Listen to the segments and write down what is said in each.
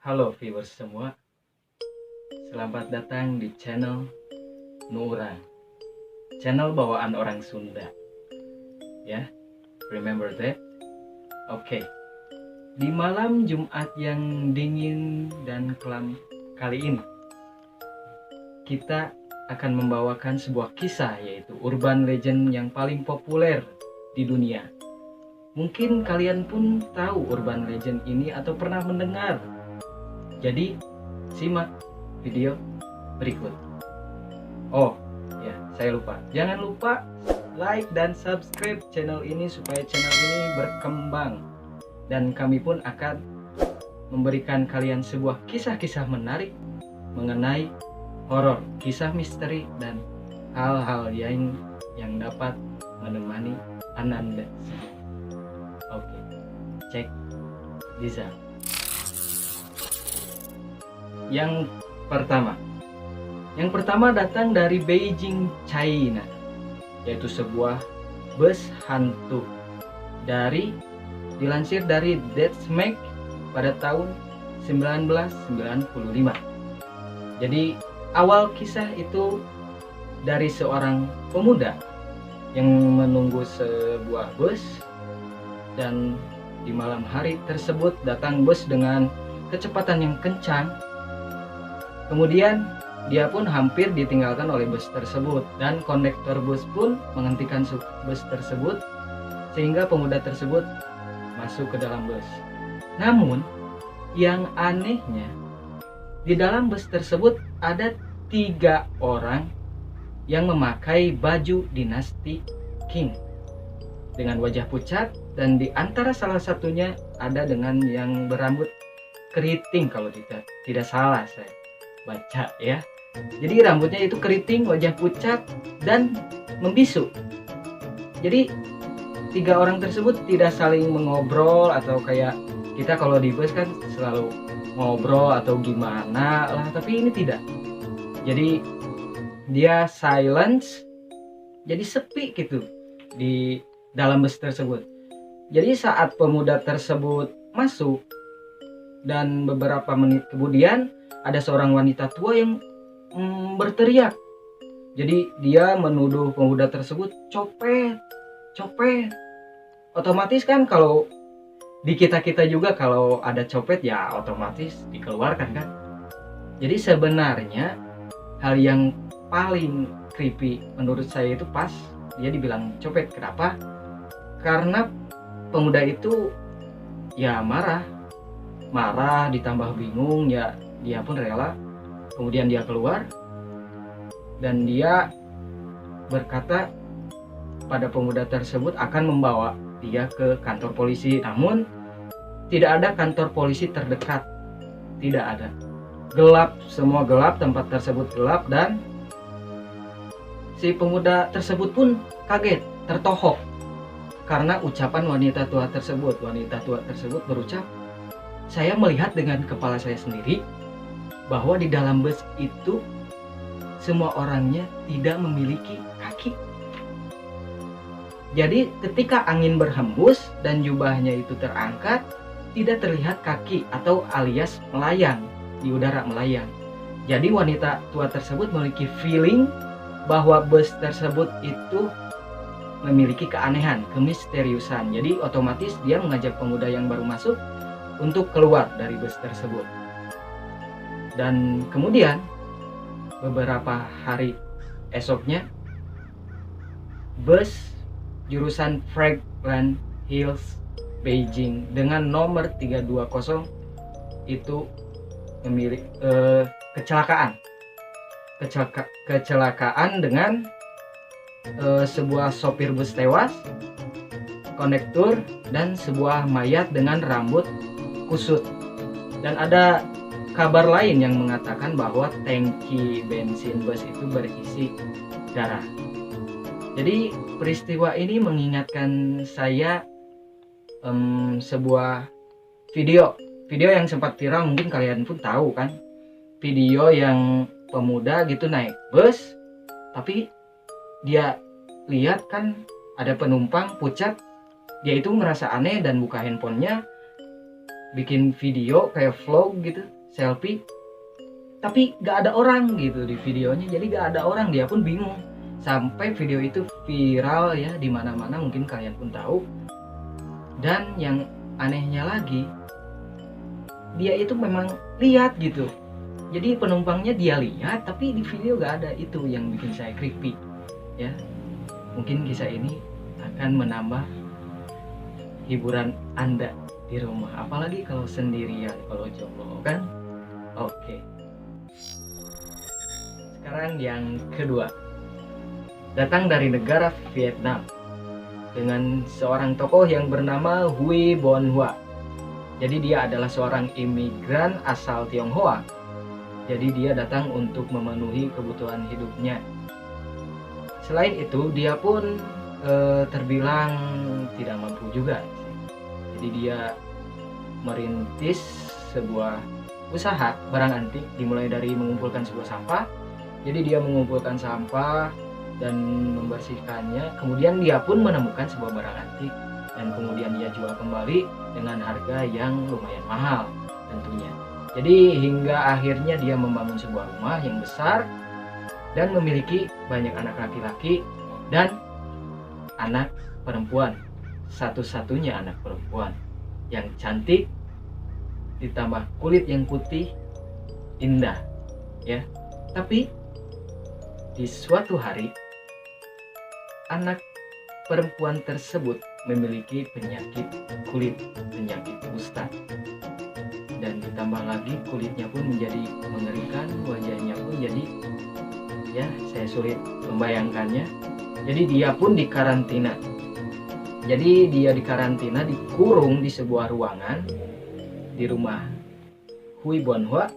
Halo viewers semua, selamat datang di channel Nura, channel bawaan orang Sunda. Ya, remember that? Oke, di malam Jumat yang dingin dan kelam kali ini, kita akan membawakan sebuah kisah, yaitu urban legend yang paling populer di dunia. Mungkin kalian pun tahu urban legend ini atau pernah mendengar. Jadi, simak video berikut. Oh, ya, saya lupa. Jangan lupa like dan subscribe channel ini supaya channel ini berkembang. Dan kami pun akan memberikan kalian sebuah kisah-kisah menarik mengenai horor, kisah misteri, dan hal-hal yang dapat menemani Ananda. Oke, cek Diza. Yang pertama datang dari Beijing, China, yaitu sebuah bus hantu. Dilansir dari Deathmatch pada tahun 1995. Jadi awal kisah itu dari seorang pemuda yang menunggu sebuah bus, dan di malam hari tersebut datang bus dengan kecepatan yang kencang. Kemudian dia pun hampir ditinggalkan oleh bus tersebut, dan kondektor bus pun menghentikan bus tersebut sehingga pemuda tersebut masuk ke dalam bus. Namun yang anehnya, di dalam bus tersebut ada 3 orang yang memakai baju dinasti Qing dengan wajah pucat, dan di antara salah satunya ada dengan yang berambut keriting, kalau tidak salah saya baca ya. Jadi rambutnya itu keriting, wajah pucat, dan membisu. Jadi 3 orang tersebut tidak saling mengobrol, atau kayak kita kalau di bus kan selalu ngobrol atau gimana lah, tapi ini tidak. Jadi dia silence, jadi sepi gitu di dalam bus tersebut. Jadi saat pemuda tersebut masuk dan beberapa menit kemudian ada seorang wanita tua yang berteriak. Jadi dia menuduh pemuda tersebut copet. Otomatis kan kalau di kita juga kalau ada copet ya otomatis dikeluarkan kan. Jadi sebenarnya hal yang paling creepy menurut saya itu pas dia dibilang copet. Kenapa? Karena pemuda itu ya marah ditambah bingung, ya dia pun rela. Kemudian dia keluar dan dia berkata pada pemuda tersebut akan membawa dia ke kantor polisi. Namun tidak ada kantor polisi terdekat, tidak ada. Gelap, semua gelap, tempat tersebut gelap, dan si pemuda tersebut pun kaget, tertohok karena ucapan wanita tua tersebut. Wanita tua tersebut berucap, "Saya melihat dengan kepala saya sendiri bahwa di dalam bus itu semua orangnya tidak memiliki kaki." Jadi ketika angin berhembus dan jubahnya itu terangkat, tidak terlihat kaki atau alias melayang, di udara melayang. Jadi wanita tua tersebut memiliki feeling bahwa bus tersebut itu memiliki keanehan, kemisteriusan. Jadi otomatis dia mengajak pemuda yang baru masuk untuk keluar dari bus tersebut. Dan kemudian beberapa hari esoknya, bus jurusan Franklin Hills, Beijing dengan nomor 320 itu memiliki kecelakaan dengan sebuah sopir bus tewas, kondektur, dan sebuah mayat dengan rambut kusut. Dan ada kabar lain yang mengatakan bahwa tangki bensin bus itu berisi darah. Jadi peristiwa ini mengingatkan saya sebuah video yang sempat viral, mungkin kalian pun tahu kan, video yang pemuda gitu naik bus, tapi dia lihat kan ada penumpang pucat, dia itu merasa aneh dan buka handphonenya, bikin video kayak vlog gitu, selfie, tapi gak ada orang gitu di videonya. Jadi gak ada orang, dia pun bingung. Sampai video itu viral ya di mana-mana, mungkin kalian pun tahu. Dan yang anehnya lagi, dia itu memang lihat gitu. Jadi penumpangnya dia lihat, tapi di video gak ada. Itu yang bikin saya creepy ya. Mungkin kisah ini akan menambah hiburan Anda di rumah, apalagi kalau sendirian, kalau jomblo kan. Oke, sekarang yang kedua, datang dari negara Vietnam dengan seorang tokoh yang bernama Huy Bon Hoa. Jadi dia adalah seorang imigran asal Tionghoa. Jadi dia datang untuk memenuhi kebutuhan hidupnya. Selain itu dia pun terbilang tidak mampu juga. Jadi dia merintis sebuah usaha barang antik, dimulai dari mengumpulkan sebuah sampah. Jadi dia mengumpulkan sampah dan membersihkannya. Kemudian dia pun menemukan sebuah barang antik dan kemudian dia jual kembali dengan harga yang lumayan mahal tentunya. Jadi hingga akhirnya dia membangun sebuah rumah yang besar dan memiliki banyak anak laki-laki dan anak perempuan. Satu-satunya anak perempuan yang cantik, ditambah kulit yang putih indah ya. Tapi di suatu hari anak perempuan tersebut memiliki penyakit kulit, penyakit kusta. Dan ditambah lagi kulitnya pun menjadi mengerikan, wajahnya pun jadi ya, saya sulit membayangkannya. Jadi dia pun dikarantina. Jadi dia dikarantina, dikurung di sebuah ruangan di rumah Huy Bon Hoa.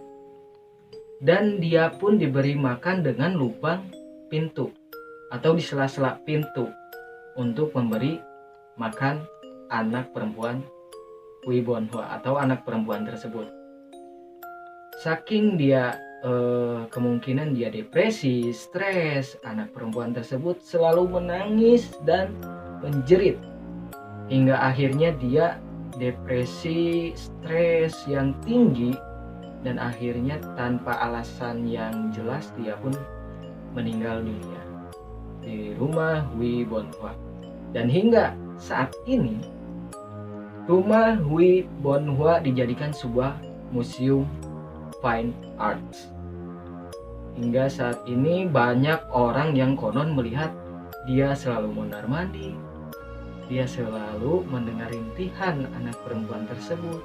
Dan dia pun diberi makan dengan lubang pintu atau di sela-sela pintu untuk memberi makan anak perempuan Huy Bon Hoa atau anak perempuan tersebut. Saking dia kemungkinan dia depresi, stres, anak perempuan tersebut selalu menangis dan menjerit. Hingga akhirnya dia depresi, stres yang tinggi, dan akhirnya tanpa alasan yang jelas dia pun meninggal dunia di rumah Huy Bon Hoa. Dan hingga saat ini rumah Huy Bon Hoa dijadikan sebuah museum fine arts. Hingga saat ini banyak orang yang konon melihat dia selalu mondar-mandir, dia selalu mendengar rintihan anak perempuan tersebut,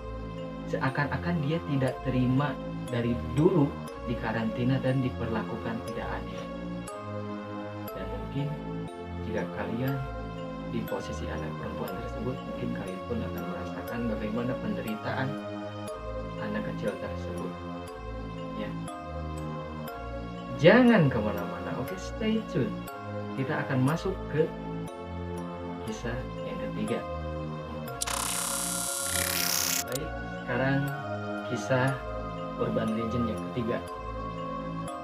seakan-akan dia tidak terima dari dulu dikarantina dan diperlakukan tidak adil. Dan mungkin jika kalian di posisi anak perempuan tersebut, mungkin kalian pun akan merasakan bagaimana penderitaan anak kecil tersebut ya. Jangan kemana-mana, oke, stay tune. Kita akan masuk ke kisah yang ketiga. Baik, sekarang kisah urban legend yang ketiga.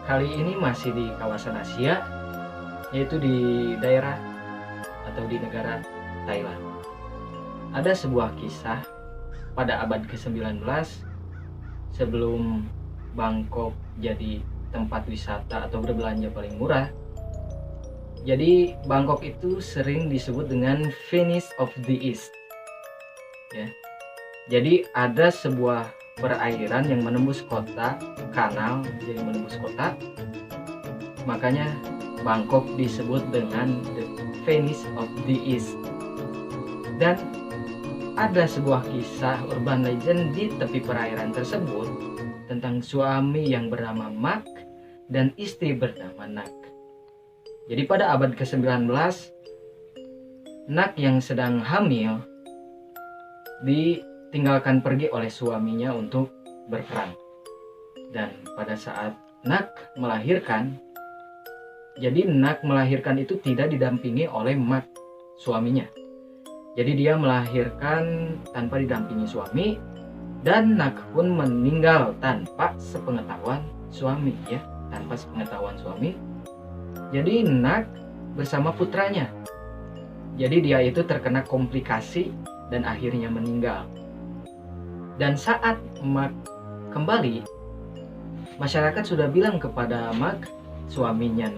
Kali ini masih di kawasan Asia, yaitu di daerah atau di negara Thailand. Ada sebuah kisah pada abad ke-19 sebelum Bangkok jadi tempat wisata atau berbelanja paling murah. Jadi Bangkok itu sering disebut dengan Venice of the East ya. Jadi ada sebuah perairan yang menembus kota, kanal jadi menembus kota. Makanya Bangkok disebut dengan the Venice of the East. Dan ada sebuah kisah urban legend di tepi perairan tersebut tentang suami yang bernama Mak dan istri bernama Nak. Jadi pada abad ke-19, Nak yang sedang hamil ditinggalkan pergi oleh suaminya untuk berperang. Dan pada saat Nak melahirkan, jadi Nak melahirkan itu tidak didampingi oleh Mak, suaminya. Jadi dia melahirkan tanpa didampingi suami, dan Nak pun meninggal tanpa sepengetahuan suami ya, tanpa sepengetahuan suami. Jadi Nak bersama putranya. Jadi dia itu terkena komplikasi dan akhirnya meninggal. Dan saat Mark kembali, masyarakat sudah bilang kepada Mark, suaminya,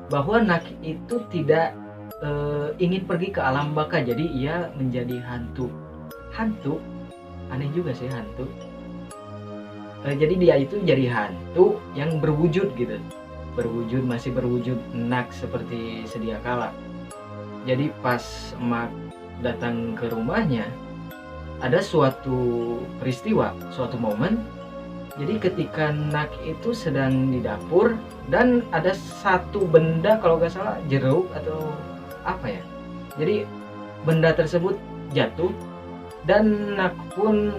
bahwa Nak itu tidak ingin pergi ke alam baka, jadi ia menjadi hantu. Aneh juga sih hantu. Jadi dia itu jadi hantu yang berwujud gitu, masih berwujud Nak seperti sedia kala. Jadi pas Mark datang ke rumahnya, ada suatu peristiwa, suatu momen. Jadi ketika Nak itu sedang di dapur dan ada satu benda, kalau nggak salah jeruk atau apa ya. Jadi benda tersebut jatuh dan Nak pun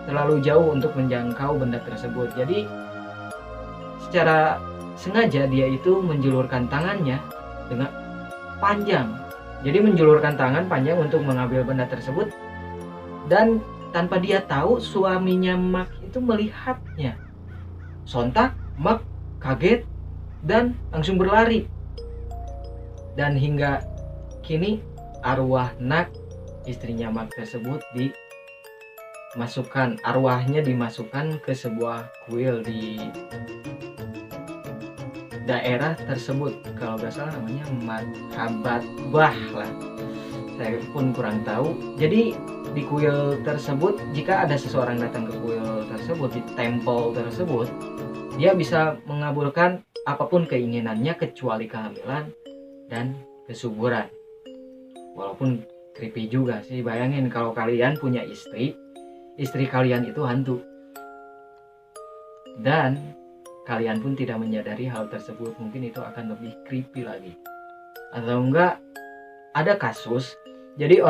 terlalu jauh untuk menjangkau benda tersebut. Jadi secara sengaja dia itu menjulurkan tangannya dengan panjang. Jadi menjulurkan tangan panjang untuk mengambil benda tersebut, dan tanpa dia tahu suaminya Mark itu melihatnya. Sontak Mark kaget dan langsung berlari. Dan hingga kini arwah Nak, istrinya Mark tersebut, arwahnya dimasukkan ke sebuah kuil di daerah tersebut. Kalau nggak salah namanya Marhabat Bah lah, saya pun kurang tahu. Jadi di kuil tersebut, jika ada seseorang datang ke kuil tersebut, di temple tersebut, dia bisa mengabulkan apapun keinginannya kecuali kehamilan dan kesuburan. Walaupun creepy juga sih, bayangin kalau kalian punya istri kalian itu hantu, dan kalian pun tidak menyadari hal tersebut, mungkin itu akan lebih creepy lagi. Atau enggak, ada kasus, jadi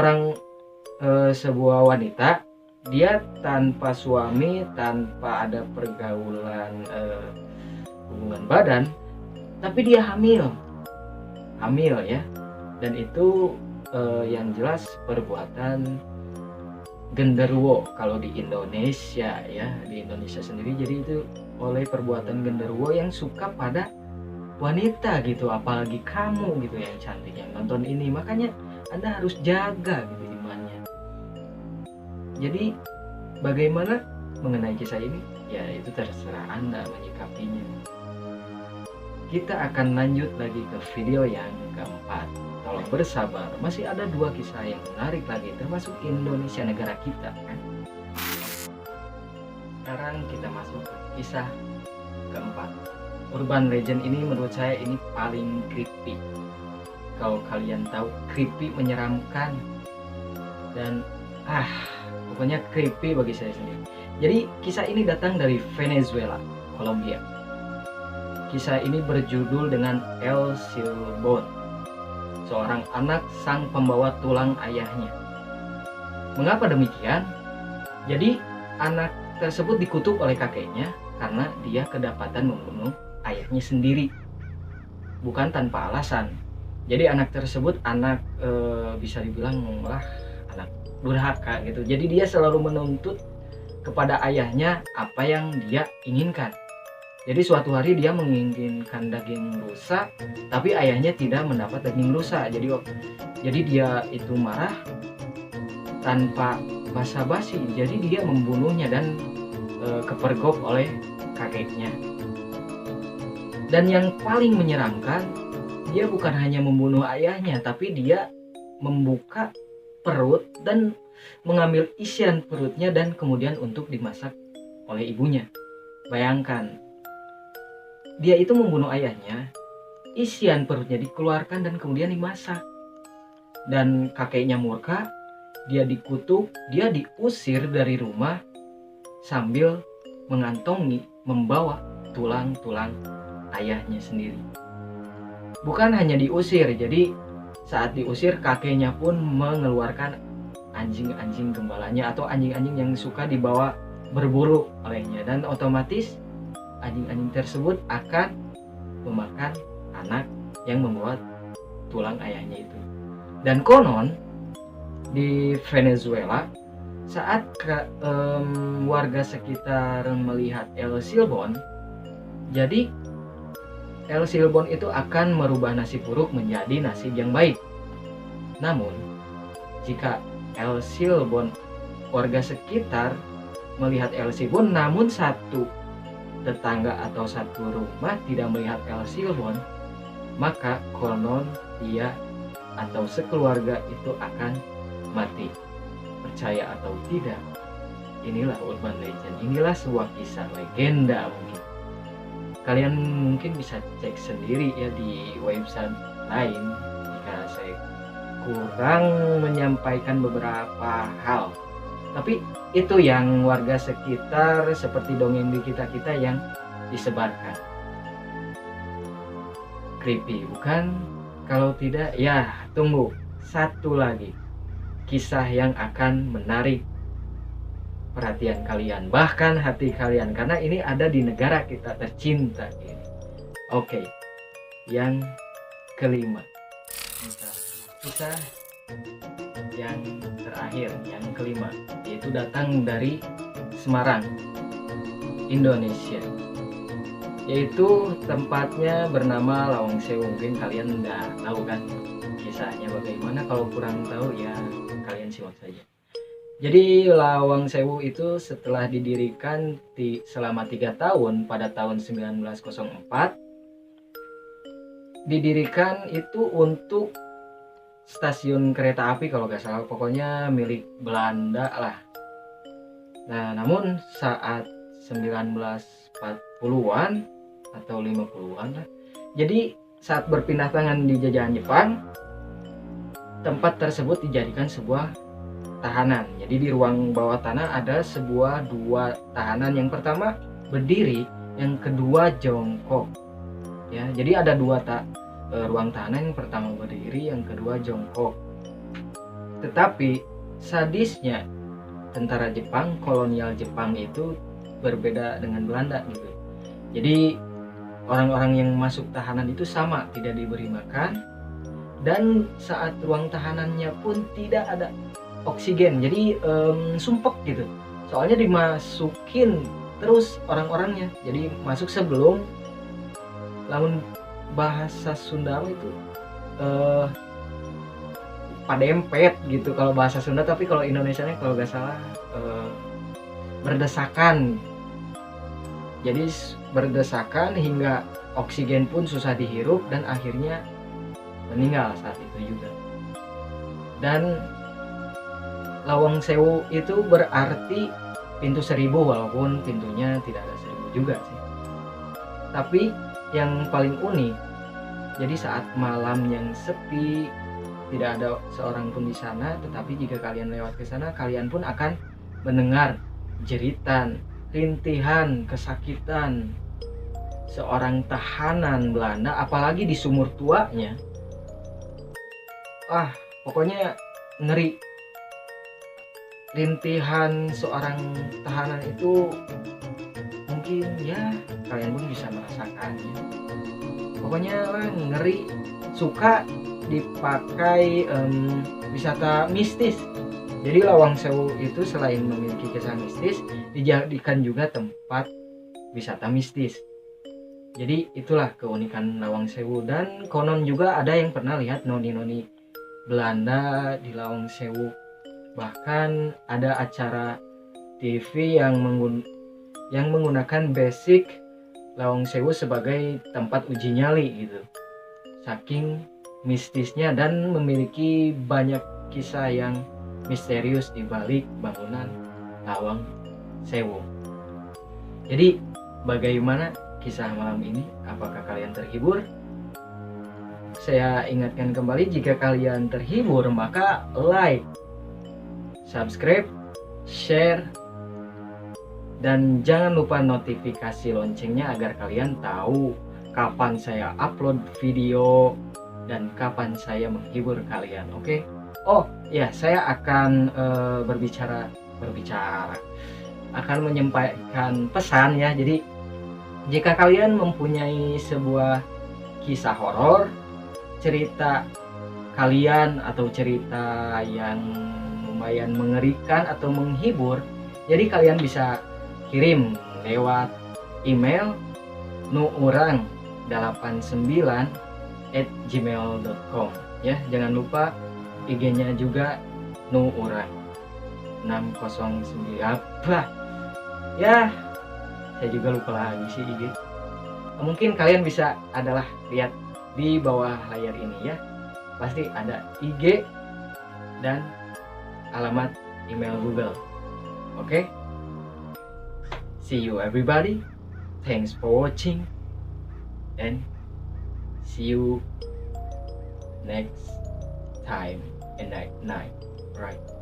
sebuah wanita, dia tanpa suami, tanpa ada pergaulan hubungan badan, tapi dia hamil ya, dan itu yang jelas perbuatan genderuwo kalau di Indonesia ya, di Indonesia sendiri. Jadi itu oleh perbuatan genderuwo yang suka pada wanita gitu, apalagi kamu gitu yang cantik yang nonton ini, makanya Anda harus jaga gitu imannya. Jadi bagaimana mengenai kisah ini ya, itu terserah Anda menyikapinya. Kita akan lanjut lagi ke video yang keempat. Tolong bersabar, masih ada 2 kisah yang menarik lagi, termasuk Indonesia negara kita kan. Sekarang kita masuk ke kisah keempat. Urban legend ini menurut saya ini paling creepy. Kalau kalian tahu, creepy, menyeramkan, dan pokoknya creepy bagi saya sendiri. Jadi kisah ini datang dari Venezuela, Kolombia. Kisah ini berjudul dengan El Silbón, seorang anak sang pembawa tulang ayahnya. Mengapa demikian? Jadi anak tersebut dikutuk oleh kakeknya karena dia kedapatan membunuh ayahnya sendiri, bukan tanpa alasan. Jadi anak tersebut bisa dibilang anak durhaka gitu. Jadi dia selalu menuntut kepada ayahnya apa yang dia inginkan. Jadi suatu hari dia menginginkan daging rusa, tapi ayahnya tidak mendapat daging rusa. Jadi dia itu marah tanpa basa-basi. Jadi dia membunuhnya dan kepergok oleh kakeknya. Dan yang paling menyeramkan, dia bukan hanya membunuh ayahnya, tapi dia membuka perut dan mengambil isian perutnya dan kemudian untuk dimasak oleh ibunya. Bayangkan, dia itu membunuh ayahnya, isian perutnya dikeluarkan dan kemudian dimasak. Dan kakeknya murka, dia dikutuk, dia diusir dari rumah sambil membawa tulang-tulang ayahnya sendiri. Bukan hanya diusir, jadi saat diusir kakeknya pun mengeluarkan anjing-anjing gembalanya atau anjing-anjing yang suka dibawa berburu olehnya, dan otomatis anjing-anjing tersebut akan memakan anak yang membawa tulang ayahnya itu. Dan konon di Venezuela, saat warga sekitar melihat El Silbón, jadi El Silbón itu akan merubah nasib buruk menjadi nasib yang baik. Namun jika El Silbón warga sekitar melihat Elsilbon, namun satu tetangga atau satu rumah tidak melihat Elsilbon, maka konon dia atau sekeluarga itu akan mati. Percaya atau tidak, inilah urban legend, inilah sebuah kisah legenda mungkin. Kalian mungkin bisa cek sendiri ya di website lain jika saya kurang menyampaikan beberapa hal. Tapi itu yang warga sekitar seperti dongeng di kita-kita yang disebarkan. Creepy bukan? Kalau tidak, ya tunggu satu lagi kisah yang akan menarik perhatian kalian, bahkan hati kalian, karena ini ada di negara kita tercinta ini. Oke, yang kelima, kisah yang terakhir, yang kelima, yaitu datang dari Semarang, Indonesia, yaitu tempatnya bernama Lawang Sewu. Mungkin kalian udah tahu kan kisahnya bagaimana. Kalau kurang tahu ya kalian simak saja. Jadi Lawang Sewu itu setelah didirikan selama 3 tahun pada tahun 1904, didirikan itu untuk stasiun kereta api kalau nggak salah, pokoknya milik Belanda lah. Nah, namun saat 1940-an atau 50-an lah, jadi saat berpindah tangan di jajahan Jepang, tempat tersebut dijadikan sebuah tahanan. Jadi di ruang bawah tanah ada dua tahanan. Yang pertama berdiri, yang kedua jongkok. Ya, jadi ada ruang tahanan, yang pertama berdiri, yang kedua jongkok. Tetapi sadisnya tentara Jepang, kolonial Jepang itu berbeda dengan Belanda gitu. Jadi orang-orang yang masuk tahanan itu sama, tidak diberi makan, dan saat ruang tahanannya pun tidak ada oksigen, jadi sumpek gitu. Soalnya dimasukin terus orang-orangnya, jadi masuk sebelum, lamun bahasa Sunda itu padempet gitu kalau bahasa Sunda, tapi kalau Indonesianya kalau nggak salah berdesakan. Jadi berdesakan hingga oksigen pun susah dihirup dan akhirnya meninggal saat itu juga. Dan Lawang Sewu itu berarti pintu 1000, walaupun pintunya tidak ada 1000 juga sih. Tapi yang paling unik, jadi saat malam yang sepi, tidak ada seorang pun di sana, tetapi jika kalian lewat ke sana, kalian pun akan mendengar jeritan, rintihan, kesakitan seorang tahanan Belanda, apalagi di sumur tuanya. Pokoknya ngeri. Rintihan seorang tahanan itu mungkin ya kalian pun bisa merasakannya. Pokoknya ngeri, suka dipakai wisata mistis. Jadi Lawang Sewu itu selain memiliki kisah mistis, dijadikan juga tempat wisata mistis. Jadi itulah keunikan Lawang Sewu. Dan konon juga ada yang pernah lihat noni-noni Belanda di Lawang Sewu. Bahkan ada acara TV yang menggunakan basic Lawang Sewu sebagai tempat uji nyali gitu. Saking mistisnya dan memiliki banyak kisah yang misterius di balik bangunan Lawang Sewu. Jadi bagaimana kisah malam ini? Apakah kalian terhibur? Saya ingatkan kembali, jika kalian terhibur maka like, subscribe, share, dan jangan lupa notifikasi loncengnya agar kalian tahu kapan saya upload video dan kapan saya menghibur kalian. Oke? Oh ya, saya akan berbicara, akan menyampaikan pesan ya. Jadi jika kalian mempunyai sebuah kisah horor, cerita kalian atau cerita yang lumayan mengerikan atau menghibur, jadi kalian bisa kirim lewat email nuurang89@gmail.com ya. Jangan lupa IG-nya juga nuurang. 609 apa ya, saya juga lupa lagi sih IG. Mungkin kalian bisa adalah lihat di bawah layar ini ya, pasti ada IG dan alamat email Google. Oke, see you everybody, thanks for watching and see you next time and night, right?